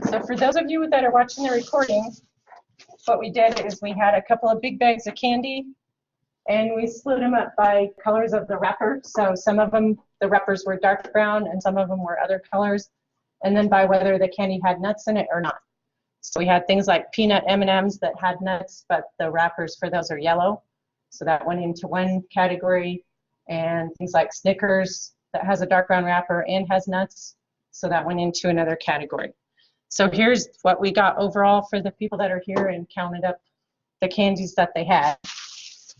So for those of you that are watching the recording, what we did is we had a couple of big bags of candy and we split them up by colors of the wrapper. So some of them, the wrappers were dark brown and some of them were other colors, and then by whether the candy had nuts in it or not. So we had things like peanut M&Ms that had nuts, but the wrappers for those are yellow. So that went into one category, and things like Snickers that has a dark brown wrapper and has nuts. So that went into another category. So here's what we got overall for the people that are here and counted up the candies that they had.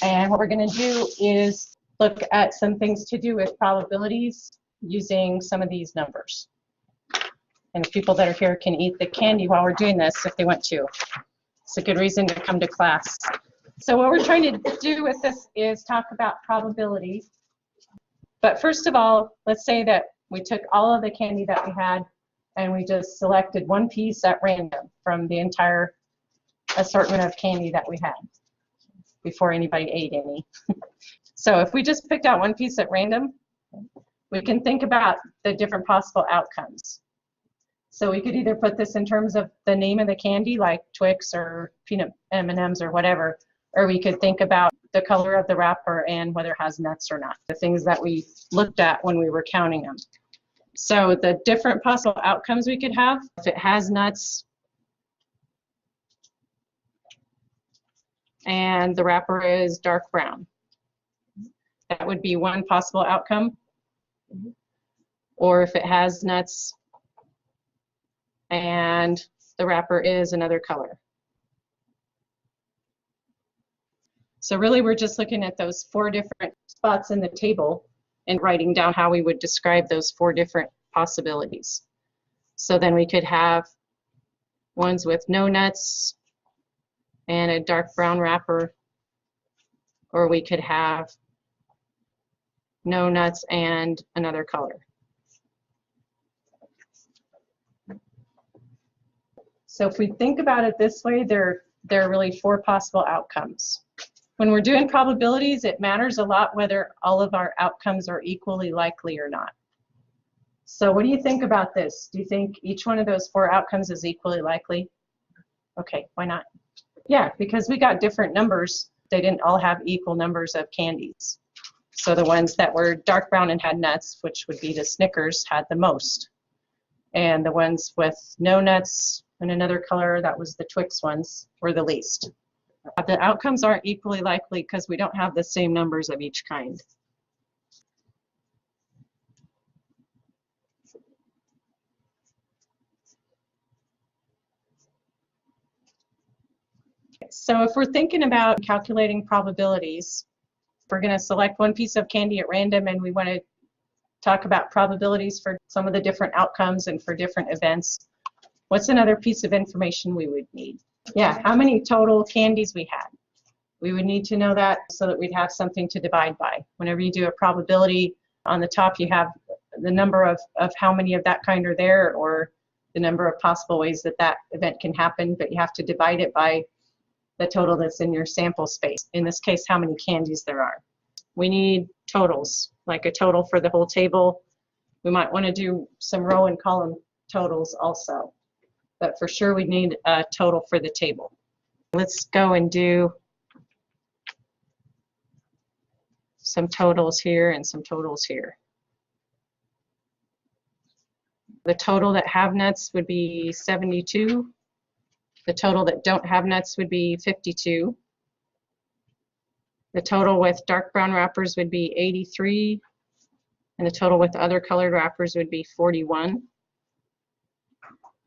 And what we're going to do is look at some things to do with probabilities using some of these numbers. And people that are here can eat the candy while we're doing this if they want to. It's a good reason to come to class. So what we're trying to do with this is talk about probability. But first of all, let's say that we took all of the candy that we had and we just selected one piece at random from the entire assortment of candy that we had before anybody ate any. So if we just picked out one piece at random, we can think about the different possible outcomes. So we could either put this in terms of the name of the candy, like Twix or peanut M&Ms or whatever, or we could think about the color of the wrapper and whether it has nuts or not, the things that we looked at when we were counting them. So the different possible outcomes we could have, if it has nuts and the wrapper is dark brown, that would be one possible outcome. Or if it has nuts and the wrapper is another color. So really we're just looking at those 4 different spots in the table and writing down how we would describe those 4 different possibilities. So then we could have ones with no nuts and a dark brown wrapper, or we could have no nuts and another color. So if we think about it this way, there are really 4 possible outcomes. When we're doing probabilities, it matters a lot whether all of our outcomes are equally likely or not. So what do you think about this? Do you think each one of those 4 outcomes is equally likely? Okay, why not? Yeah, because we got different numbers. They didn't all have equal numbers of candies. So the ones that were dark brown and had nuts, which would be the Snickers, had the most. And the ones with no nuts and another color, that was the Twix ones, were the least. The outcomes aren't equally likely because we don't have the same numbers of each kind. So if we're thinking about calculating probabilities, we're going to select one piece of candy at random and we want to talk about probabilities for some of the different outcomes and for different events. What's another piece of information we would need? Yeah, how many total candies we had. We would need to know that so that we'd have something to divide by. Whenever you do a probability, on the top you have the number of how many of that kind are there, or the number of possible ways that that event can happen, but you have to divide it by the total that's in your sample space. In this case, how many candies there are. We need totals, like a total for the whole table. We might want to do some row and column totals also. But for sure we need a total for the table. Let's go and do some totals here and some totals here. The total that have nuts would be 72. The total that don't have nuts would be 52. The total with dark brown wrappers would be 83. And the total with other colored wrappers would be 41.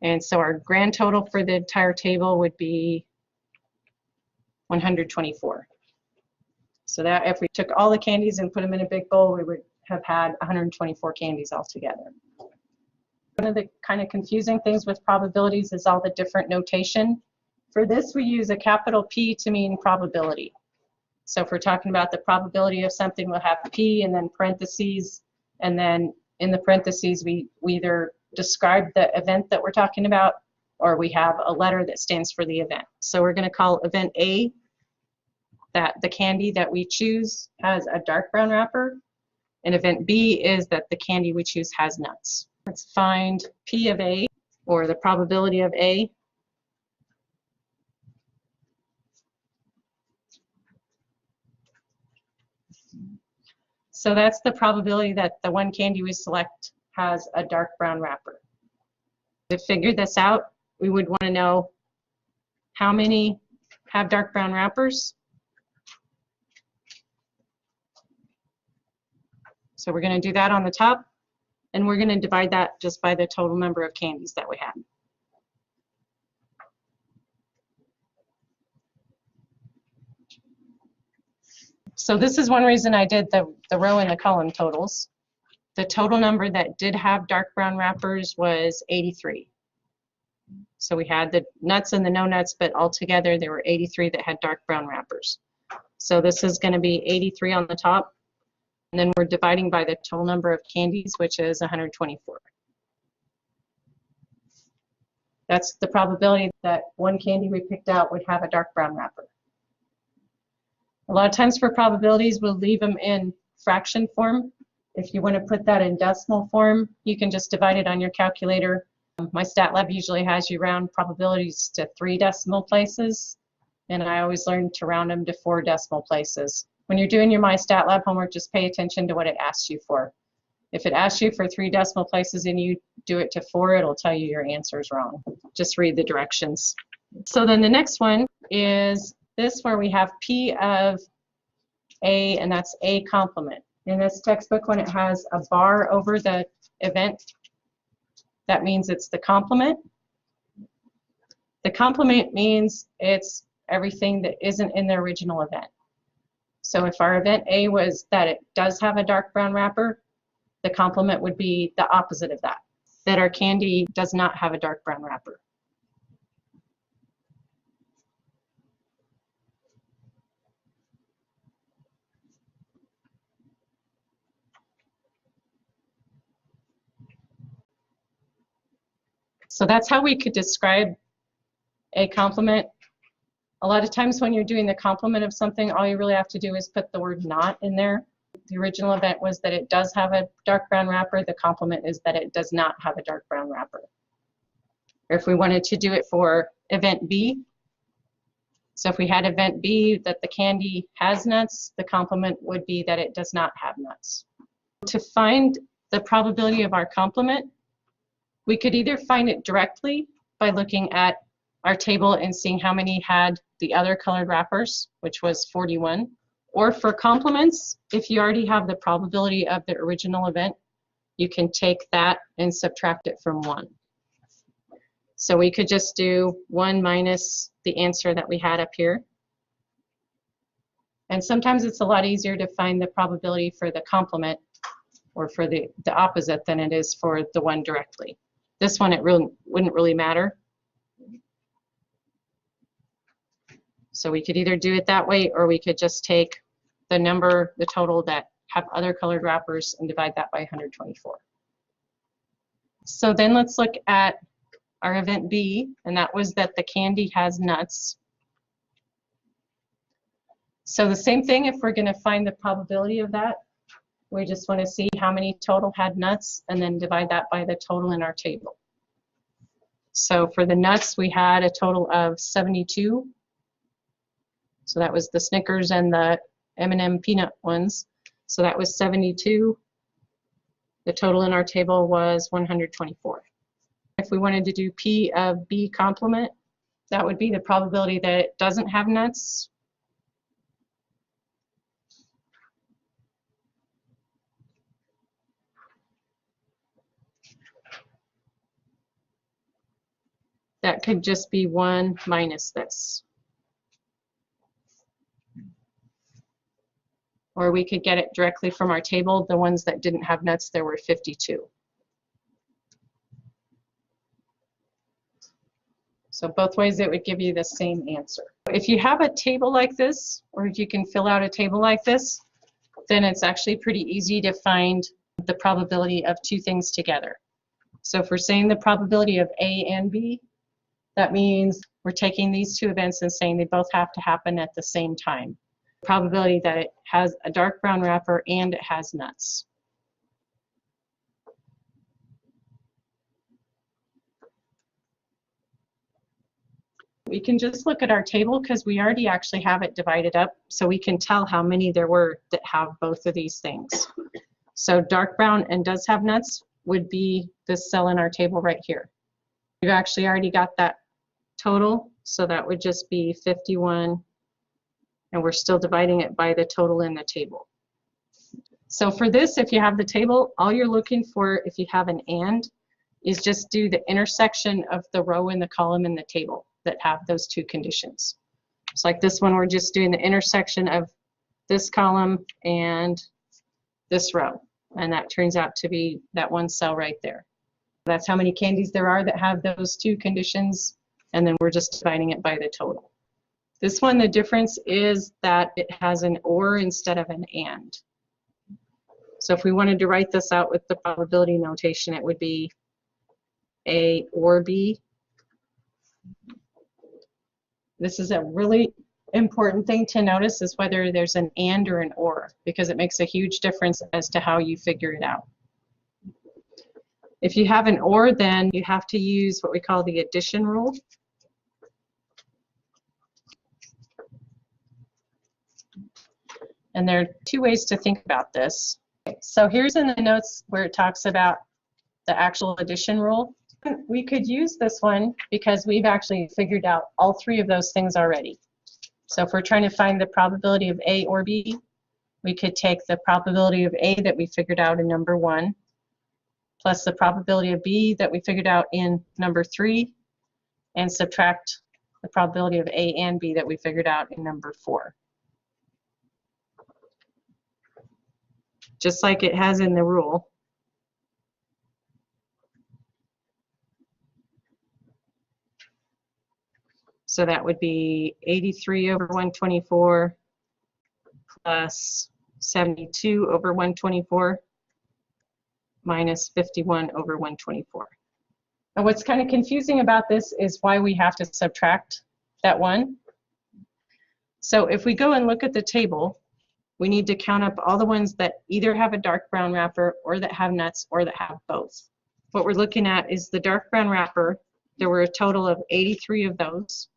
And so our grand total for the entire table would be 124. So that if we took all the candies and put them in a big bowl, we would have had 124 candies altogether. One of the kind of confusing things with probabilities is all the different notation. For this, we use a capital P to mean probability. So if we're talking about the probability of something, we'll have P and then parentheses, and then in the parentheses we either describe the event that we're talking about, or we have a letter that stands for the event. So we're going to call event A that the candy that we choose has a dark brown wrapper, and event B is that the candy we choose has nuts. Let's find P of A. or the probability of A. So that's the probability that the one candy we select has a dark brown wrapper. To figure this out, we would want to know how many have dark brown wrappers. So we're going to do that on the top, and we're going to divide that just by the total number of candies that we had. So this is one reason I did the row and the column totals. The total number that did have dark brown wrappers was 83. So we had the nuts and the no nuts, but altogether there were 83 that had dark brown wrappers. So this is going to be 83 on the top, and then we're dividing by the total number of candies, which is 124. That's the probability that one candy we picked out would have a dark brown wrapper. A lot of times for probabilities, we'll leave them in fraction form. If you want to put that in decimal form, you can just divide it on your calculator. My stat lab usually has you round probabilities to 3 decimal places, and I always learn to round them to 4 decimal places. When you're doing your My Stat Lab homework, just pay attention to what it asks you for. If it asks you for 3 decimal places and you do it to 4, it'll tell you your answer is wrong. Just read the directions. So then the next one is this, where we have P of A, and that's A complement. In this textbook, when it has a bar over the event, that means it's the complement. The complement means it's everything that isn't in the original event. So if our event A was that it does have a dark brown wrapper, the complement would be the opposite of that, that our candy does not have a dark brown wrapper. So that's how we could describe a complement. A lot of times when you're doing the complement of something, all you really have to do is put the word not in there. The original event was that it does have a dark brown wrapper. The complement is that it does not have a dark brown wrapper. Or if we wanted to do it for event B, so if we had event B that the candy has nuts, the complement would be that it does not have nuts. To find the probability of our complement, we could either find it directly by looking at our table and seeing how many had the other colored wrappers, which was 41. Or for complements, if you already have the probability of the original event, you can take that and subtract it from 1. So we could just do 1 minus the answer that we had up here. And sometimes it's a lot easier to find the probability for the complement or for the opposite than it is for the one directly. This one, it really wouldn't really matter. So we could either do it that way, or we could just take the number, the total that have other colored wrappers, and divide that by 124. So then let's look at our event B, and that was that the candy has nuts. So the same thing, if we're going to find the probability of that, we just want to see how many total had nuts and then divide that by the total in our table. So for the nuts, we had a total of 72. So that was the Snickers and the M&M peanut ones. So that was 72. The total in our table was 124. If we wanted to do P of B complement, that would be the probability that it doesn't have nuts. That could just be 1 minus this. Or we could get it directly from our table. The ones that didn't have nuts, there were 52. So both ways it would give you the same answer. If you have a table like this, or if you can fill out a table like this, then it's actually pretty easy to find the probability of 2 things together. So if we're saying the probability of A and B, that means we're taking these 2 events and saying they both have to happen at the same time. Probability that it has a dark brown wrapper and it has nuts. we can just look at our table because we already actually have it divided up, so we can tell how many there were that have both of these things. So dark brown and does have nuts would be this cell in our table right here. We've actually already got that total, so that would just be 51, and we're still dividing it by the total in the table. So for this, if you have the table, all you're looking for, if you have an and, is just do the intersection of the row and the column in the table that have those two conditions. So like this one, we're just doing the intersection of this column and this row, and that turns out to be that one cell right there. That's how many candies there are that have those two conditions, and then we're just dividing it by the total. This one, the difference is that it has an or instead of an and. So if we wanted to write this out with the probability notation, it would be A or B. This is a really important thing to notice, is whether there's an and or an or, because it makes a huge difference as to how you figure it out. If you have an or, then you have to use what we call the addition rule. And there are two ways to think about this. So here's in the notes where it talks about the actual addition rule. We could use this one because we've actually figured out all three of those things already. So if we're trying to find the probability of A or B, we could take the probability of A that we figured out in number 1, plus the probability of B that we figured out in number 3, and subtract the probability of A and B that we figured out in number 4. Just like it has in the rule. So that would be 83 over 124 plus 72 over 124 minus 51 over 124. And what's kind of confusing about this is why we have to subtract that 1. So if we go and look at the table, we need to count up all the ones that either have a dark brown wrapper or that have nuts or that have both. What we're looking at is the dark brown wrapper. There were a total of 83 of those.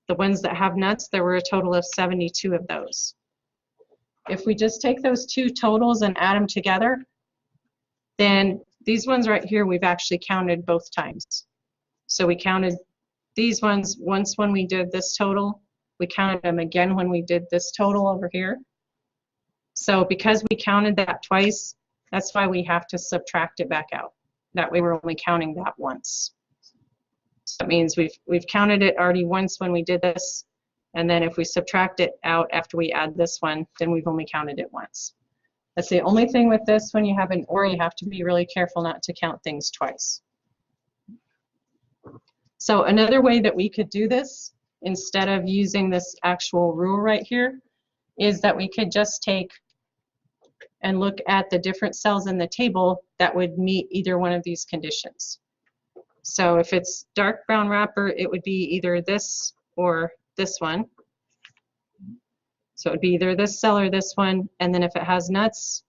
The ones that have nuts, there were a total of 72 of those. If we just take those two totals and add them together, then these ones right here we've actually counted both times. So we counted these ones once when we did this total. We counted them again when we did this total over here. So because we counted that twice, that's why we have to subtract it back out. That way we're only counting that once. So that means we've counted it already once when we did this, and then if we subtract it out after we add this one, then we've only counted it once. That's the only thing with this. When you have an or, you have to be really careful not to count things twice. So another way that we could do this, instead of using this actual rule right here, is that we could just take and look at the different cells in the table that would meet either one of these conditions. So if it's dark brown wrapper, it would be either this or this one. So it would be either this cell or this one, and then if it has nuts,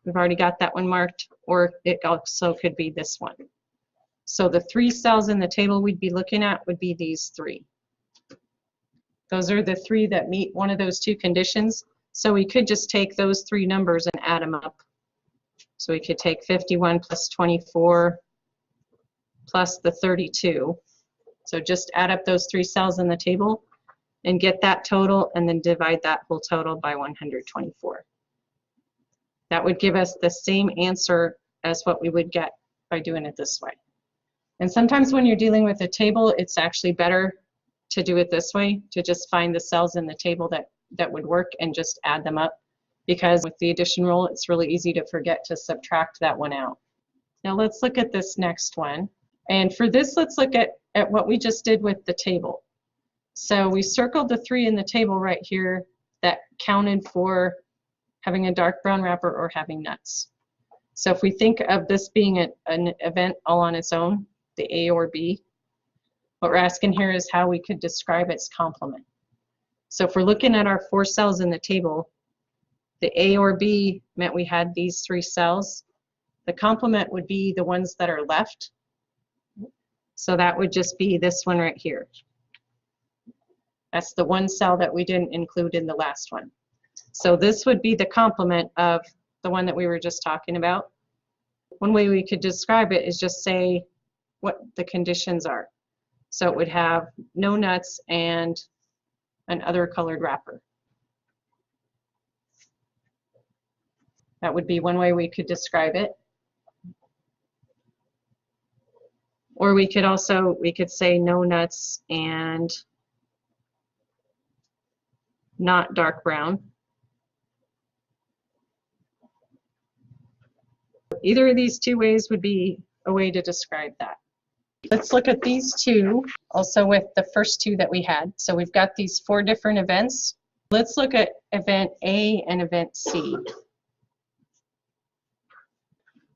we've already got that one marked, or it also could be this one. So the 3 cells in the table we'd be looking at would be these 3. Those are the 3 that meet one of those 2 conditions. So we could just take those 3 numbers and add them up. So we could take 51 plus 24 plus the 32. So just add up those 3 cells in the table and get that total, and then divide that whole total by 124. That would give us the same answer as what we would get by doing it this way. And sometimes when you're dealing with a table, it's actually better to do it this way, to just find the cells in the table that would work and just add them up, because with the addition rule, it's really easy to forget to subtract that one out. Now let's look at this next one. And for this, let's look at what we just did with the table. So we circled the 3 in the table right here that counted for having a dark brown wrapper or having nuts. So if we think of this being an event all on its own, the A or B, what we're asking here is how we could describe its complement. So if we're looking at our 4 cells in the table, the A or B meant we had these 3 cells. The complement would be the ones that are left. So that would just be this one right here. That's the one cell that we didn't include in the last one. So this would be the complement of the one that we were just talking about. One way we could describe it is just say what the conditions are. So it would have no nuts and an other colored wrapper. That would be one way we could describe it. Or we could say no nuts and not dark brown. Either of these two ways would be a way to describe that. Let's look at these two also with the first two that we had. So we've got these 4 different events. Let's look at event A and event C.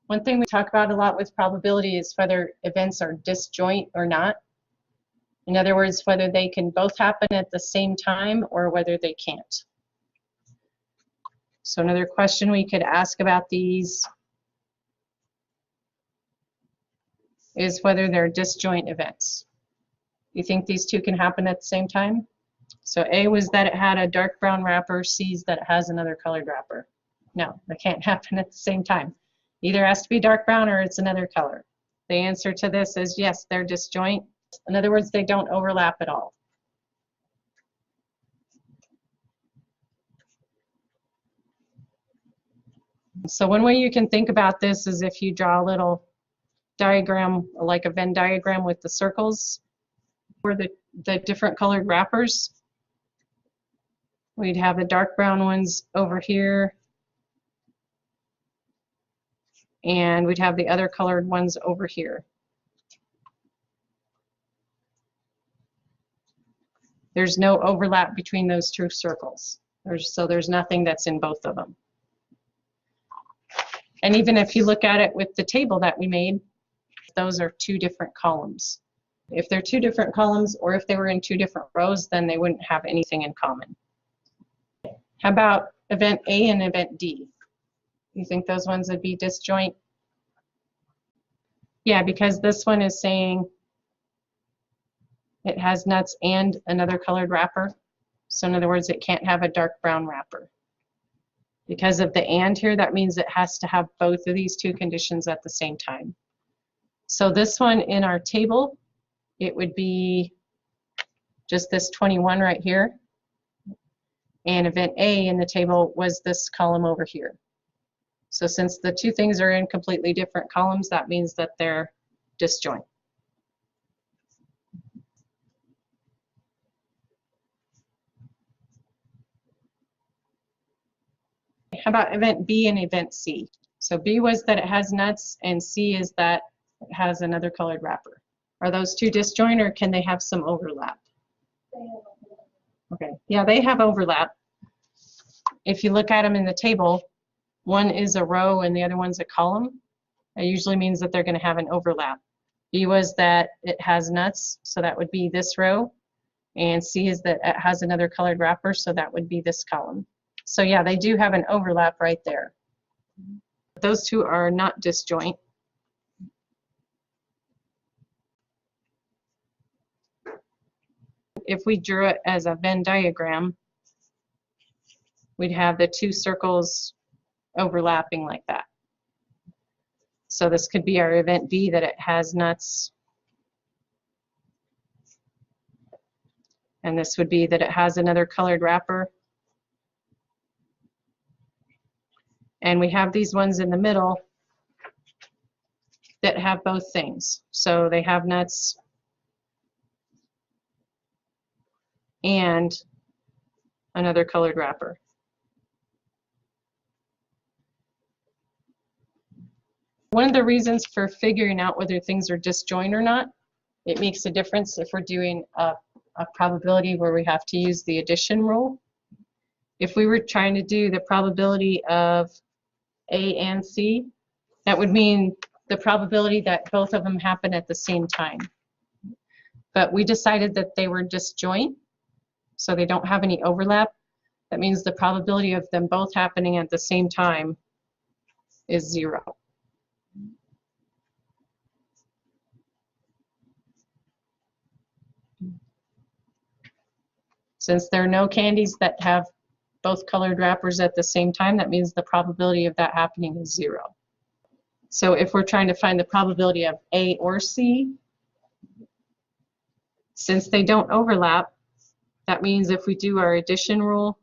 One thing we talk about a lot with probability is whether events are disjoint or not. In other words, whether they can both happen at the same time or whether they can't. So another question we could ask about these is whether they're disjoint events. You think these two can happen at the same time? So A was that it had a dark brown wrapper, C is that it has another colored wrapper. No, they can't happen at the same time. Either has to be dark brown or it's another color. The answer to this is yes, they're disjoint. In other words, they don't overlap at all. So one way you can think about this is if you draw a little diagram, like a Venn diagram with the circles for the different colored wrappers. We'd have the dark brown ones over here, and we'd have the other colored ones over here. There's no overlap between those two circles. So there's nothing that's in both of them. And even if you look at it with the table that we made, those are 2 different columns. If they're 2 different columns or if they were in 2 different rows, then they wouldn't have anything in common. How about event A and event D? You think those ones would be disjoint? Yeah, because this one is saying it has nuts and another colored wrapper. So in other words, it can't have a dark brown wrapper. Because of the and here, that means it has to have both of these 2 conditions at the same time. So this one in our table, it would be just this 21 right here. And event A in the table was this column over here. So since the 2 things are in completely different columns, that means that they're disjoint. How about event B and event C? So B was that it has nuts, and C is that it has another colored wrapper. Are those 2 disjoint, or can they have some overlap? Okay, yeah, they have overlap. If you look at them in the table, one is a row and the other one's a column. That usually means that they're going to have an overlap. B was that it has nuts, so that would be this row. And C is that it has another colored wrapper, so that would be this column. So yeah, they do have an overlap right there. Those 2 are not disjoint. If we drew it as a Venn diagram, we'd have the 2 circles overlapping like that. So this could be our event B, that it has nuts. And this would be that it has another colored wrapper. And we have these ones in the middle that have both things. So they have nuts and another colored wrapper. One of the reasons for figuring out whether things are disjoint or not, it makes a difference if we're doing a probability where we have to use the addition rule. If we were trying to do the probability of A and C, that would mean the probability that both of them happen at the same time. But we decided that they were disjoint, so they don't have any overlap. That means the probability of them both happening at the same time is 0. Since there are no candies that have both colored wrappers at the same time, that means the probability of that happening is 0. So if we're trying to find the probability of A or C, since they don't overlap, that means if we do our addition rule,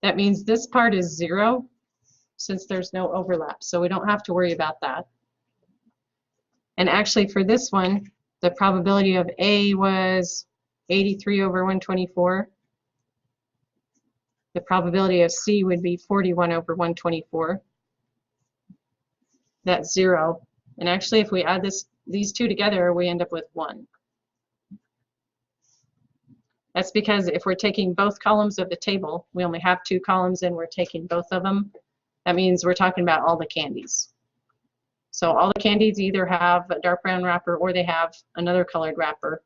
that means this part is 0 since there's no overlap. So we don't have to worry about that. And actually for this one, the probability of A was 83 over 124. The probability of C would be 41 over 124. That's 0. And actually if we add these two together, we end up with 1. That's because if we're taking both columns of the table, we only have 2 columns and we're taking both of them. That means we're talking about all the candies. So all the candies either have a dark brown wrapper or they have another colored wrapper.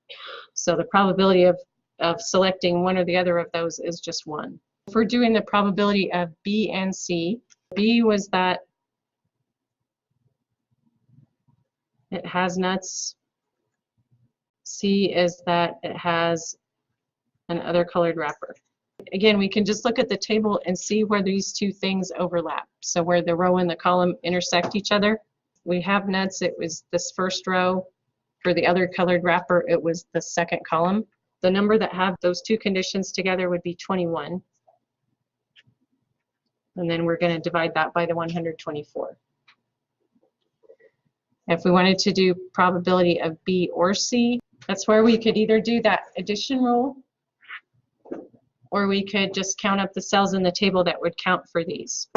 So the probability of selecting one or the other of those is just 1. If we're doing the probability of B and C, B was that it has nuts. C is that it has an other colored wrapper. Again, we can just look at the table and see where these two things overlap. So where the row and the column intersect each other. We have nuts, it was this first row. For the other colored wrapper, it was the second column. The number that have those two conditions together would be 21. And then we're going to divide that by the 124. If we wanted to do probability of B or C, that's where we could either do that addition rule, or we could just count up the cells in the table that would count for these.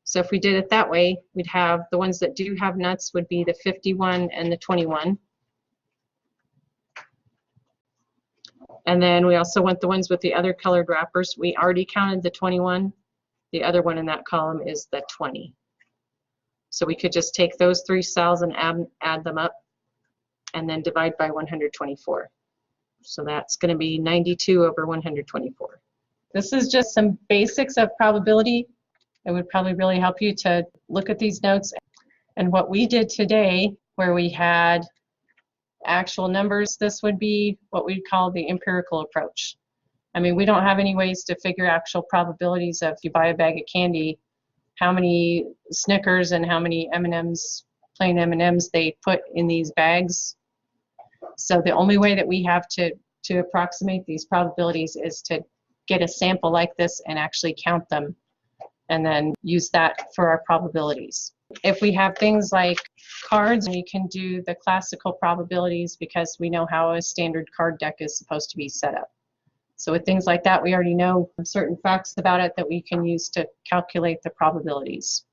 So if we did it that way, we'd have the ones that do have nuts would be the 51 and the 21. And then we also want the ones with the other colored wrappers. We already counted the 21. The other one in that column is the 20. So we could just take those 3 cells and add them up and then divide by 124. So that's going to be 92 over 124. This is just some basics of probability. It would probably really help you to look at these notes. And what we did today, where we had actual numbers, this would be what we'd call the empirical approach. I mean, we don't have any ways to figure actual probabilities of if you buy a bag of candy, how many Snickers and how many M&Ms, plain M&Ms they put in these bags. So the only way that we have to approximate these probabilities is to get a sample like this and actually count them and then use that for our probabilities. If we have things like cards, we can do the classical probabilities because we know how a standard card deck is supposed to be set up. So with things like that, we already know certain facts about it that we can use to calculate the probabilities.